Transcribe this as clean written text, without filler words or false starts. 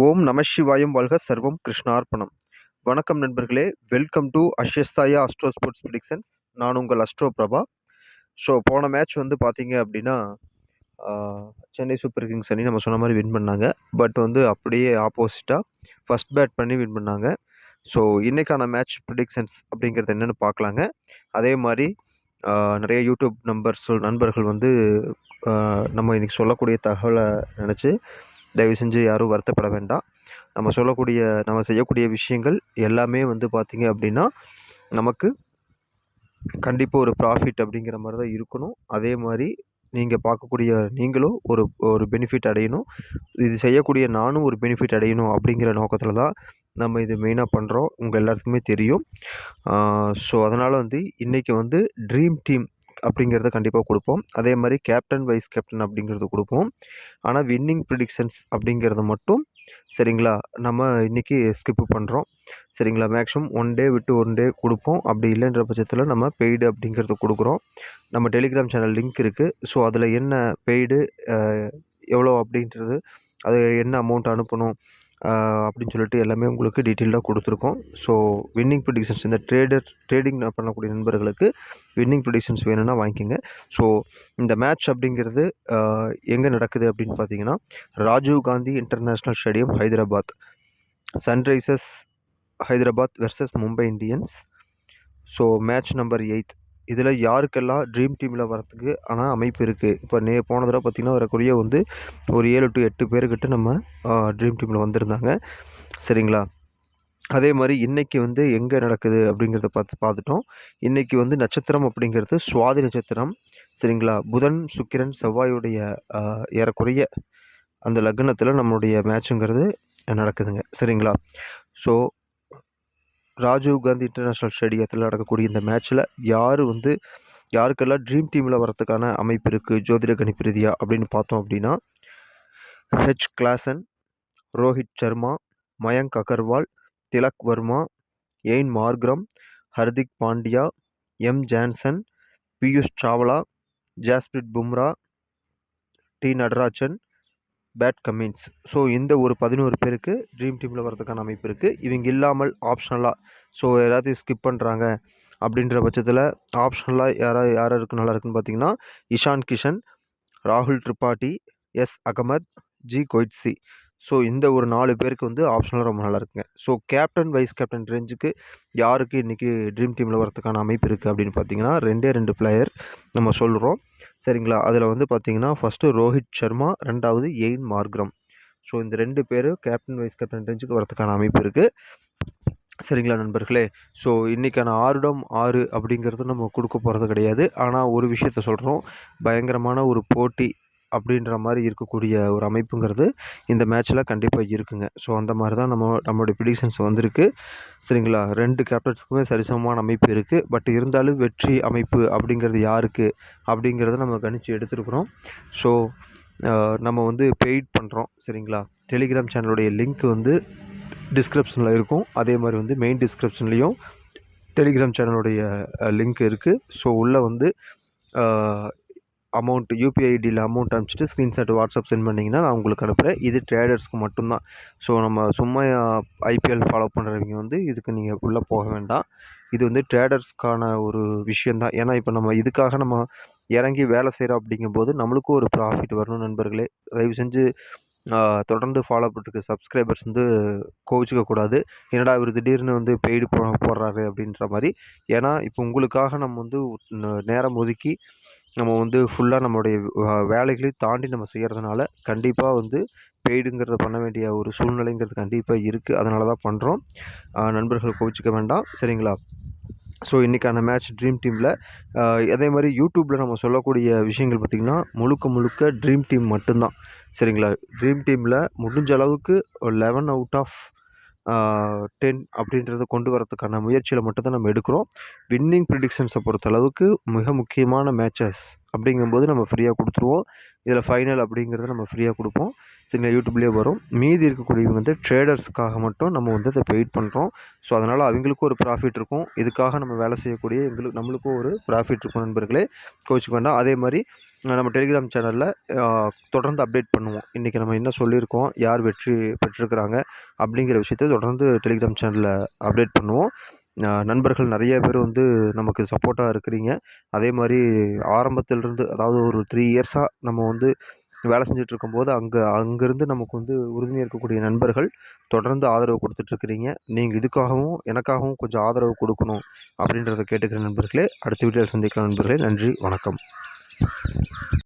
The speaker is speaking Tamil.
ஓம் நம சிவாயம் வாழ்க சர்வம் கிருஷ்ணார்ப்பணம். வணக்கம் நண்பர்களே, வெல்கம் டு அஷ்யஸ்தாயா அஸ்ட்ரோ ஸ்போர்ட்ஸ் ப்ரிடிக்ஷன்ஸ். நான் உங்கள் அஸ்ட்ரோ பிரபா. ஸோ போன மேட்ச் வந்து பார்த்தீங்க அப்படின்னா சென்னை சூப்பர் கிங்ஸ் அணி நம்ம சொன்ன மாதிரி வின் பண்ணாங்க. பட் வந்து அப்படியே ஆப்போசிட்டாக ஃபர்ஸ்ட் பேட் பண்ணி வின் பண்ணாங்க. ஸோ இன்றைக்கான மேட்ச் ப்ரிடிக்ஷன்ஸ் அப்படிங்கிறது என்னென்னு பார்க்கலாங்க. அதே மாதிரி நிறைய யூடியூப் நண்பர்கள் வந்து நம்ம இன்றைக்கி சொல்லக்கூடிய தகவலை நினச்சி தயவு செஞ்சு யாரும் வருத்தப்பட வேண்டாம். நம்ம செய்யக்கூடிய விஷயங்கள் எல்லாமே வந்து பார்த்திங்க அப்படின்னா நமக்கு கண்டிப்பாக ஒரு ப்ராஃபிட் அப்படிங்கிற மாதிரி தான் இருக்கணும். அதே மாதிரி நீங்கள் பார்க்கக்கூடிய நீங்களும் ஒரு பெனிஃபிட் அடையணும். இது செய்யக்கூடிய நானும் ஒரு பெனிஃபிட் அடையணும் அப்படிங்கிற நோக்கத்தில் தான் நம்ம இது மெயினாக பண்ணுறோம். உங்கள் எல்லாத்துக்குமே தெரியும். ஸோ அதனால் வந்து இன்றைக்கி வந்து ட்ரீம் டீம் அப்படிங்கிறத கண்டிப்பாக கொடுப்போம். அதே மாதிரி கேப்டன் வைஸ் கேப்டன் அப்படிங்கிறது கொடுப்போம். ஆனால் வின்னிங் ப்ரிடிக்ஷன்ஸ் அப்படிங்கிறத மட்டும் சரிங்களா நம்ம இன்றைக்கி ஸ்கிப்பு பண்ணுறோம். சரிங்களா, மேக்ஸிமம் 1 டே விட்டு 1 டே கொடுப்போம். அப்படி இல்லைன்ற பட்சத்தில் நம்ம பெய்டு அப்படிங்கிறது கொடுக்குறோம். நம்ம டெலிகிராம் சேனல் லிங்க் இருக்குது. ஸோ அதில் என்ன பெய்டு எவ்வளோ அப்படின்றது, அது என்ன அமௌண்ட் அனுப்பணும் அப்படின்னு சொல்லிட்டு எல்லாமே உங்களுக்கு டீட்டெயிலாக கொடுத்துருக்கோம். ஸோ வின்னிங் ப்ரிடிக்ஷன்ஸ் இந்த ட்ரேடிங் பண்ணக்கூடிய நண்பர்களுக்கு வின்னிங் ப்ரிடிக்ஷன்ஸ் வேணும்னா வாங்கிக்கோங்க. ஸோ இந்த மேட்ச் அப்படிங்கிறது எங்கே நடக்குது அப்படின்னு பார்த்தீங்கன்னா, Rajiv Gandhi international stadium, Hyderabad. Sunrisers Hyderabad versus Mumbai Indians. So match number 8. இதில் யாருக்கெல்லாம் ட்ரீம் டீமில் வரத்துக்கு ஆனால் அமைப்பு இருக்குது. இப்போ போன தடவை பார்த்திங்கன்னா வரக்கூடிய வந்து ஒரு 7 to 8 பேர்கிட்ட நம்ம ட்ரீம் டீமில் வந்திருந்தாங்க. சரிங்களா, அதே மாதிரி இன்றைக்கி வந்து எங்கே நடக்குது அப்படிங்கிறத பார்த்துட்டோம். இன்றைக்கி வந்து நட்சத்திரம் அப்படிங்கிறது சுவாதி நட்சத்திரம். சரிங்களா, புதன் சுக்கிரன் செவ்வாயுடைய ஏறக்குறைய அந்த லக்னத்தில் நம்மளுடைய மேட்சுங்கிறது நடக்குதுங்க. சரிங்களா, ஸோ ராஜீவ் காந்தி இன்டர்நேஷ்னல் ஸ்டேடியத்தில் நடக்கக்கூடிய இந்த மேட்ச்சில் யாருக்கெல்லாம் ட்ரீம் டீமில் வரத்துக்கான அமைப்பு இருக்குது ஜோதிட கணிப்பு ரீதியாக அப்படின்னு பார்த்தோம் அப்படின்னா, H Klaasen, Rohit Sharma, Mayank Agarwal, Tilak Varma, Aiden Markram, Hardik Pandya, M Jansen, Piyush Chawla, Jasprit Bumrah, T Natarajan, Pat Cummins. So இந்த ஒரு 11 பேருக்கு ட்ரீம் டீமில் வரதுக்கான அமைப்பு இருக்குது. இவங்க இல்லாமல் ஆப்ஷனலாக ஸோ எல்லாத்தையும் ஸ்கிப் பண்ணுறாங்க அப்படின்ற பட்சத்தில் ஆப்ஷனலாக யார் இருக்கு நல்லா இருக்குன்னு பார்த்தீங்கன்னா, இஷான் கிஷன், ராகுல் Tripathi, S Ahmed, G Coetzee. So இந்த ஒரு 4 பேருக்கு வந்து ஆப்ஷனலாக ரொம்ப நல்லா இருக்குங்க. ஸோ கேப்டன் வைஸ் கேப்டன் ரேஞ்சுக்கு யாருக்கு இன்றைக்கி ட்ரீம் டீமில் வரதுக்கான அமைப்பு இருக்குது அப்படின்னு பார்த்தீங்கன்னா, 2 பிளேயர் நம்ம சொல்கிறோம். சரிங்களா, அதில் வந்து பார்த்திங்கன்னா ஃபஸ்ட்டு ரோஹித் சர்மா, 2வது எயின் மார்க்ரம். ஸோ இந்த 2 பேர் கேப்டன் வைஸ் கேப்டன் ரேஞ்சுக்கு வரதுக்கான அமைப்பு இருக்குது. சரிங்களா நண்பர்களே, ஸோ இன்றைக்கான 6 அப்படிங்கிறது நம்ம கொடுக்க போகிறது கிடையாது. ஆனால் ஒரு விஷயத்த சொல்கிறோம், பயங்கரமான ஒரு போட்டி அப்படின்ற மாதிரி இருக்கக்கூடிய ஒரு அமைப்புங்கிறது இந்த மேட்ச்சில் கண்டிப்பாக இருக்குங்க. ஸோ அந்த மாதிரி தான் நம்மளுடைய ப்ரிடிக்ஷன்ஸ் வந்திருக்கு. சரிங்களா, 2 கேப்டன்ஸுக்குமே சரிசமமான அமைப்பு இருக்குது. பட் இருந்தாலும் வெற்றி அமைப்பு அப்படிங்கிறது யாருக்கு அப்படிங்கிறத நம்ம கணிச்சு எடுத்துருக்குறோம். ஸோ நம்ம வந்து பெய்ட் பண்ணுறோம். சரிங்களா, டெலிகிராம் சேனலுடைய லிங்க் வந்து டிஸ்கிரிப்ஷனில் இருக்கும். அதே மாதிரி வந்து மெயின் டிஸ்கிரிப்ஷன்லேயும் டெலிகிராம் சேனலுடைய லிங்க் இருக்குது. ஸோ உள்ளே வந்து அமௌண்ட் யூபிஐ ஐடியில் அமௌண்ட் அனுப்பிச்சிட்டு ஸ்க்ரீன்ஷாட் வாட்ஸ்அப் சென்ட் பண்ணிங்கன்னா நான் உங்களுக்கு அனுப்புகிறேன். இது ட்ரேடர்ஸ்க்கு மட்டும்தான். ஸோ நம்ம சும்மா ஐபிஎல் ஃபாலோ பண்ணுறவங்க வந்து இதுக்கு நீங்கள் உள்ளே போக வேண்டாம். இது வந்து ட்ரேடர்ஸ்க்கான ஒரு விஷயந்தான். ஏன்னா இப்போ நம்ம இதுக்காக நம்ம இறங்கி வேலை செய்கிறோம் அப்படிங்கும்போது நம்மளுக்கும் ஒரு ப்ராஃபிட் வரணும் நண்பர்களே. தயவு செஞ்சு தொடர்ந்து ஃபாலோ பண்ணிருக்க சப்ஸ்கிரைபர்ஸ் வந்து கோவிச்சிக்கக்கூடாது. என்னடா இவர் திடீர்னு வந்து பெய்டு போடுறாரு அப்படின்ற மாதிரி. ஏன்னா இப்போ உங்களுக்காக நம்ம வந்து நேரம் ஒதுக்கி நம்ம வந்து ஃபுல்லாக நம்மளுடைய வேலைகளையும் தாண்டி நம்ம செய்கிறதுனால கண்டிப்பாக வந்து பெய்டுங்கிறத பண்ண வேண்டிய ஒரு சூழ்நிலைங்கிறது கண்டிப்பாக இருக்குது. அதனால தான் பண்ணுறோம். நண்பர்கள் கோவிச்சிக்க வேண்டாம். சரிங்களா, ஸோ இன்றைக்கான மேட்ச் ட்ரீம் டீமில் அதே மாதிரி யூடியூப்பில் நம்ம சொல்லக்கூடிய விஷயங்கள் பார்த்திங்கன்னா முழுக்க ட்ரீம் டீம் மட்டும்தான். சரிங்களா, ட்ரீம் டீமில் முடிஞ்ச அளவுக்கு 11 out of 10 அப்படின்றத கொண்டு வரதுக்கான முயற்சியில் மட்டும்தான் நம்ம எடுக்கிறோம். வின்னிங் ப்ரிடிக்ஷன்ஸை பொறுத்தளவுக்கு மிக முக்கியமான மேட்சஸ் அப்படிங்கும்போது நம்ம ஃப்ரீயாக கொடுத்துருவோம். இதில் ஃபைனல் அப்படிங்கிறத நம்ம ஃப்ரீயாக கொடுப்போம். சரிங்களா, யூடியூப்லேயே வரும். மீதி இருக்கக்கூடியவங்க வந்து ட்ரேடர்ஸ்க்காக மட்டும் நம்ம வந்து அதை பெய்ட் பண்ணுறோம். ஸோ அதனால் அவங்களுக்கும் ஒரு ப்ராஃபிட் இருக்கும். இதுக்காக நம்ம வேலை செய்யக்கூடிய நம்மளுக்கும் ஒரு ப்ராஃபிட் இருக்கும் நண்பர்களே, கோச்சிக்க வேண்டாம். அதே மாதிரி நம்ம டெலிகிராம் சேனலில் தொடர்ந்து அப்டேட் பண்ணுவோம். இன்றைக்கி நம்ம என்ன சொல்லியிருக்கோம், யார் வெற்றி பெற்றிருக்கிறாங்க அப்படிங்கிற விஷயத்தை தொடர்ந்து டெலிகிராம் சேனலில் அப்டேட் பண்ணுவோம். நண்பர்கள் நிறைய பேர் வந்து நமக்கு சப்போர்ட்டாக இருக்கிறீங்க. அதே மாதிரி ஆரம்பத்திலிருந்து, அதாவது ஒரு 3 இயர்ஸாக நம்ம வந்து வேலை செஞ்சுட்ருக்கும்போது அங்கேருந்து நமக்கு வந்து உறுதுணையாக இருக்கக்கூடிய நண்பர்கள் தொடர்ந்து ஆதரவு கொடுத்துட்ருக்கிறீங்க. நீங்கள் இதுக்காகவும் எனக்காகவும் கொஞ்சம் ஆதரவு கொடுக்கணும் அப்படின்றத கேட்டுக்கிறேன் நண்பர்களே. அடுத்த வீடியோவில் சந்திக்கலாம் நண்பர்களே. நன்றி, வணக்கம்.